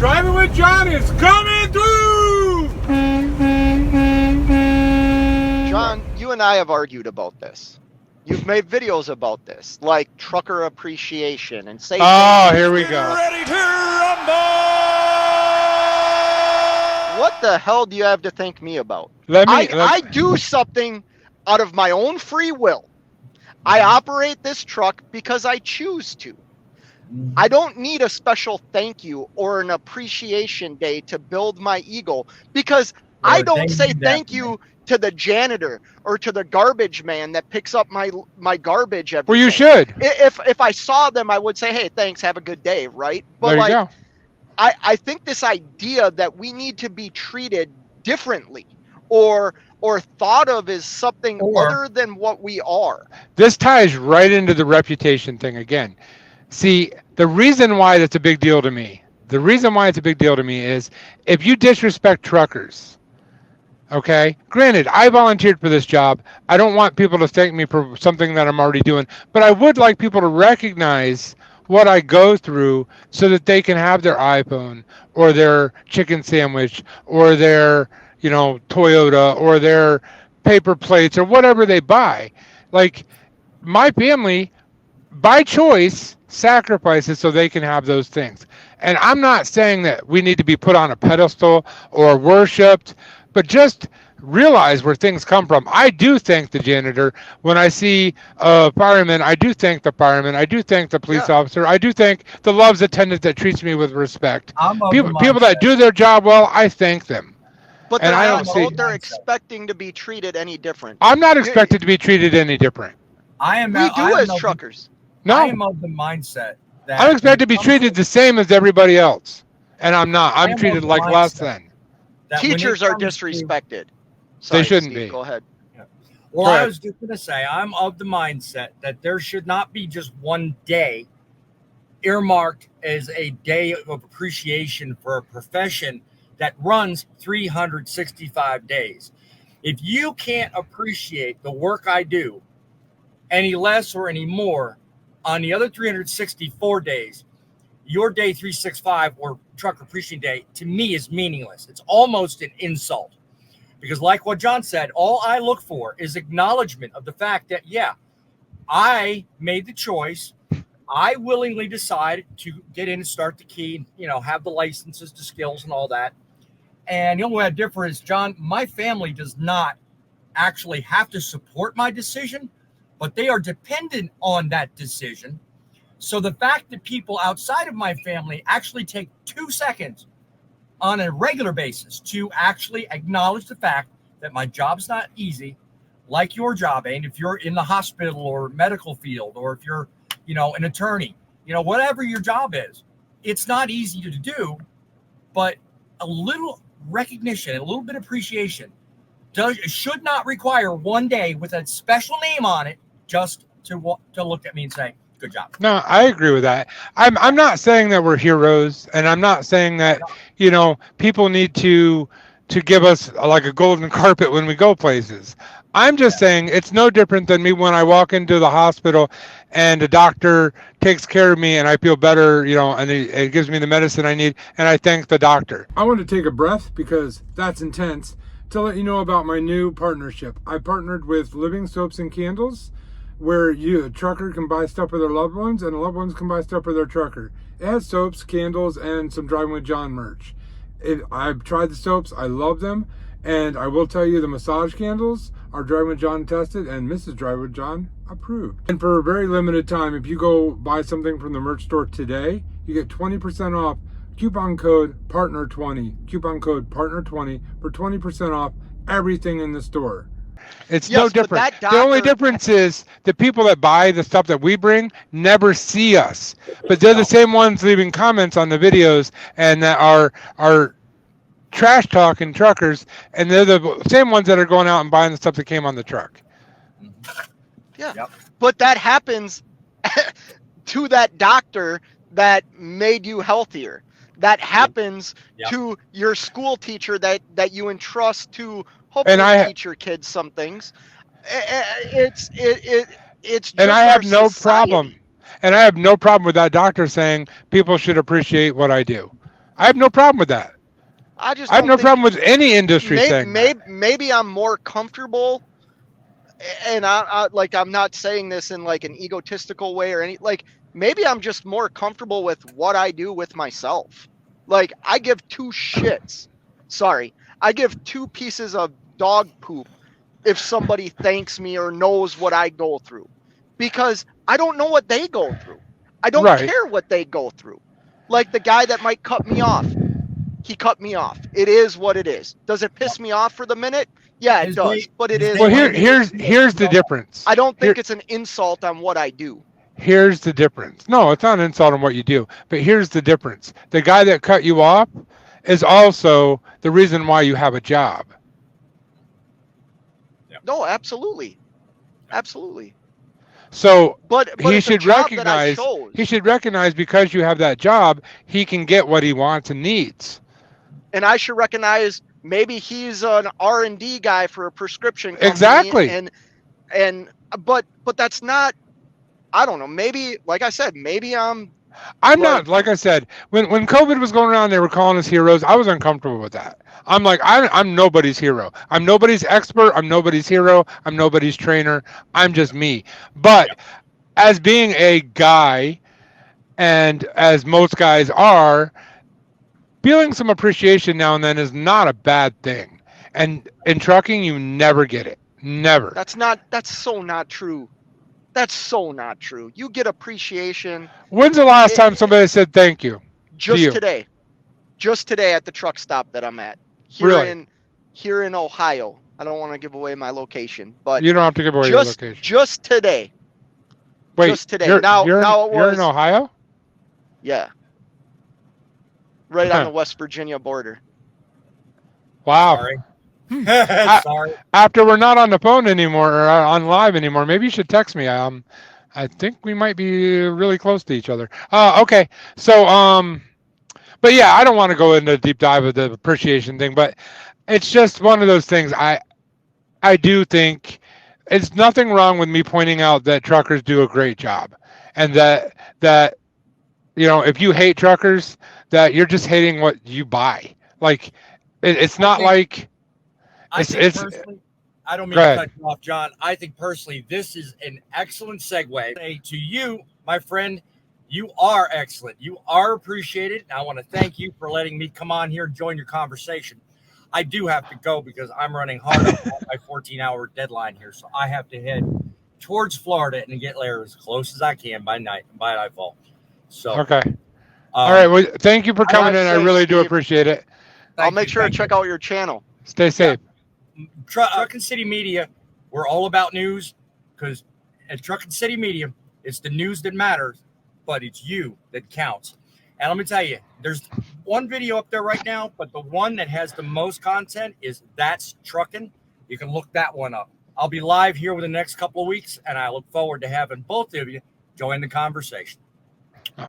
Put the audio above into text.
Driving with John is coming through! John, you and I have argued about this. You've made videos about this, like trucker appreciation and say. Oh, here we go. Ready to rumble! What the hell do you have to thank me about? Let me. I do something out of my own free will. I operate this truck because I choose to. I don't need a special thank you or an appreciation day to build my ego, because I don't say thank you to the janitor or to the garbage man that picks up my garbage every Well, you day. should. If I saw them, I would say, hey, thanks, have a good day, right? But There you go. I think this idea that we need to be treated differently or thought of as something other than what we are. This ties right into the reputation thing again. See, the reason why that's a big deal to me, is if you disrespect truckers, okay? Granted, I volunteered for this job. I don't want people to thank me for something that I'm already doing, but I would like people to recognize what I go through so that they can have their iPhone or their chicken sandwich or their, Toyota or their paper plates or whatever they buy. Like, my family, by choice, sacrifices so they can have those things. And I'm not saying that we need to be put on a pedestal or worshipped, but just realize where things come from. I do thank the janitor. When I see a fireman, I do thank the fireman. I do thank the police officer. I do thank the loves attendant that treats me with respect. People that do their job well, I thank them. But they're expecting to be treated any different. I'm not expected to be treated any different. We do as truckers. No. I am of the mindset that I'm expected to be treated the same as everybody else, and I'm not. I'm treated like less than. Teachers are disrespected. They shouldn't Steve, be. Go ahead. Well, I was just going to say, I'm of the mindset that there should not be just one day earmarked as a day of appreciation for a profession that runs 365 days. If you can't appreciate the work I do any less or any more on the other 364 days, your day 365 or truck appreciation day to me is meaningless. It's almost an insult, because like what John said, all I look for is acknowledgement of the fact that, yeah, I made the choice. I willingly decided to get in and start the key, have the licenses, the skills and all that. And the only way I differ is, John, my family does not actually have to support my decision, but they are dependent on that decision. So the fact that people outside of my family actually take 2 seconds on a regular basis to actually acknowledge the fact that my job's not easy, like your job ain't, if you're in the hospital or medical field, or if you're, an attorney, whatever your job is, it's not easy to do, but a little recognition, a little bit of appreciation should not require one day with a special name on it just to look at me and say, good job. No, I agree with that. I'm not saying that we're heroes, and I'm not saying that, people need to give us like a golden carpet when we go places. I'm just saying it's no different than me when I walk into the hospital and a doctor takes care of me and I feel better, and it gives me the medicine I need, and I thank the doctor. I want to take a breath because that's intense to let you know about my new partnership. I partnered with Living Soaps and Candles, where a trucker can buy stuff for their loved ones and loved ones can buy stuff for their trucker. It has soaps, candles, and some Driving with John merch. I've tried the soaps. I love them. And I will tell you, the massage candles are Driving with John tested and Mrs. Driving with John approved. And for a very limited time, if you go buy something from the merch store today, you get 20% off. Coupon code PARTNER20. Coupon code PARTNER20 for 20% off everything in the store. It's no different. The only difference is the people that buy the stuff that we bring never see us, but they're the same ones leaving comments on the videos and that are trash talking truckers, and they're the same ones that are going out and buying the stuff that came on the truck. Yeah, but that happens to that doctor that made you healthier. That happens to your school teacher that you entrust to hopefully teach your kids some things. It's just and I have no society. problem. And I have no problem with that doctor saying people should appreciate what I do. I have no problem with that. I just I have don't no think problem with any industry saying that. maybe I'm more comfortable, and I'm not saying this in like an egotistical way or any, like, maybe I'm just more comfortable with what I do with myself. Like, I give two shits. Sorry, I give two pieces of dog poop if somebody thanks me or knows what I go through, because I don't know what they go through. I don't Right. care what they go through. Like the guy that might cut me off. He cut me off. It is what it is. Does it piss me off for the minute? Yeah, it His does. day- But it his is. day Well, what it is. here's the difference. I don't think it's an insult on what I do. Here's the difference. No, it's not an insult on what you do, but here's the difference. The guy that cut you off is also the reason why you have a job. No, absolutely, absolutely. So But he it's a should job that I recognize. chose. He should recognize because you have that job, he can get what he wants and needs. And I should recognize maybe he's an R&D guy for a prescription company. Exactly. But that's not. I don't know. Maybe, like I said, maybe I'm not, like I said, when COVID was going around, they were calling us heroes. I was uncomfortable with that. I'm like, I'm nobody's hero. I'm nobody's expert. I'm nobody's hero. I'm nobody's trainer. I'm just me. But as being a guy, and as most guys are, feeling some appreciation now and then is not a bad thing. And in trucking, you never get it. Never. That's so not true. That's so not true. You get appreciation. When's the last time somebody said thank you? Just today. Just today at the truck stop that I'm at. Here in Ohio. I don't want to give away my location, but you don't have to give away your location. Just today. Wait, just today. You're in Ohio? Yeah. Right on the West Virginia border. Wow. Sorry. Sorry. After we're not on the phone anymore or on live anymore, maybe you should text me. I think we might be really close to each other. Okay. So but yeah, I don't want to go into a deep dive of the appreciation thing, but it's just one of those things. I do think it's nothing wrong with me pointing out that truckers do a great job, and that if you hate truckers, that you're just hating what you buy. Like it's not like. I don't mean to cut you off, John. I think personally, this is an excellent segue to you, my friend. You are excellent. You are appreciated. I want to thank you for letting me come on here and join your conversation. I do have to go because I'm running hard on my 14-hour deadline here. So I have to head towards Florida and get there as close as I can by nightfall. So okay. All right. Well, thank you for coming in. I really do appreciate it. I'll make sure to check out your channel. Stay safe. Trucking City Media, we're all about news, because at Trucking City Media, it's the news that matters, but it's you that counts. And let me tell you, there's one video up there right now, but the one that has the most content is That's Trucking. You can look that one up. I'll be live here within the next couple of weeks, and I look forward to having both of you join the conversation.